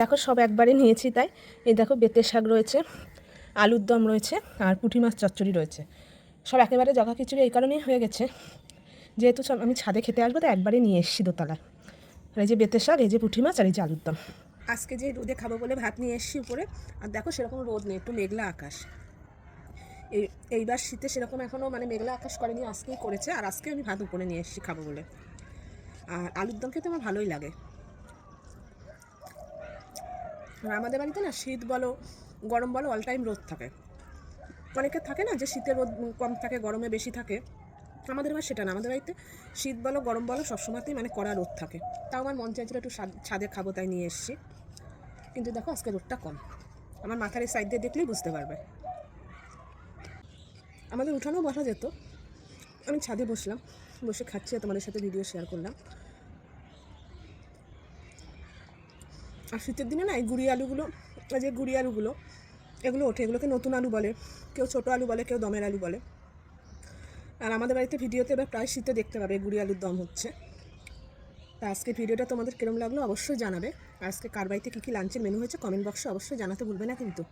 দেখো সব একবারে নিয়েছি, তাই এই দেখো বেতের শাক রয়েছে, আলুর দম রয়েছে, আর পুঁটি মাছ চচ্চড়ি রয়েছে। সব একেবারে জগা খিচুড়ি এই কারণেই হয়ে গেছে, যেহেতু সব আমি ছাদে খেতে আসবো, তো একবারে নিয়ে এসেছি দোতলায়। আর এই যে বেতের শাক, এই যে পুঁটি মাছ, আর এই যে আলুর দম। আজকে যে রোদে খাবো বলে ভাত নিয়ে এসেছি উপরে, আর দেখো সেরকম রোদ নেই, একটু মেঘলা আকাশ। এইবার শীতে সেরকম এখনও মানে মেঘলা আকাশ করেনি, আজকেই করেছে। আর আজকে আমি ভাত উপরে নিয়ে এসেছি খাবো বলে। আর আলুর দম খেতে আমার ভালোই লাগে। আর আমাদের বাড়িতে না শীত বলো গরম বলো অল টাইম রোদ থাকে। অনেকের থাকে না যে শীতে রোদ কম থাকে, গরমে বেশি থাকে। আমাদের আবার সেটা না, আমাদের বাড়িতে শীত বলো গরম বলো সবসময়তেই মানে কড়া রোদ থাকে। তাও আমার মন চাইছিল একটু ছাদে খাবো, তাই নিয়ে এসেছি। কিন্তু দেখো আজকে রোদটা কম, আমার মাথার এই সাইড দিয়ে দেখলেই বুঝতে পারবে। আমাদের উঠানেও বসা যেত, আমি ছাদে বসলাম, বসে খাচ্ছি আর তোমাদের সাথে ভিডিও শেয়ার করলাম। আর শীতের দিনে না এই গুঁড়ি আলুগুলো, যে গুঁড়ি আলুগুলো এগুলো ওঠে, এগুলোকে নতুন আলু বলে, কেউ ছোটো আলু বলে, কেউ দমের আলু বলে। আর আমাদের বাড়িতে ভিডিওতে এবার প্রায় শীতে দেখতে পাবে গুঁড়ি আলুর দম হচ্ছে। তা আজকে ভিডিওটা তোমাদের কিরম লাগলো অবশ্যই জানাবে। আজকে কার বাড়িতে কী কী লাঞ্চের মেনু হয়েছে কমেন্ট বক্সে অবশ্যই জানাতে ভুলবে না কিন্তু।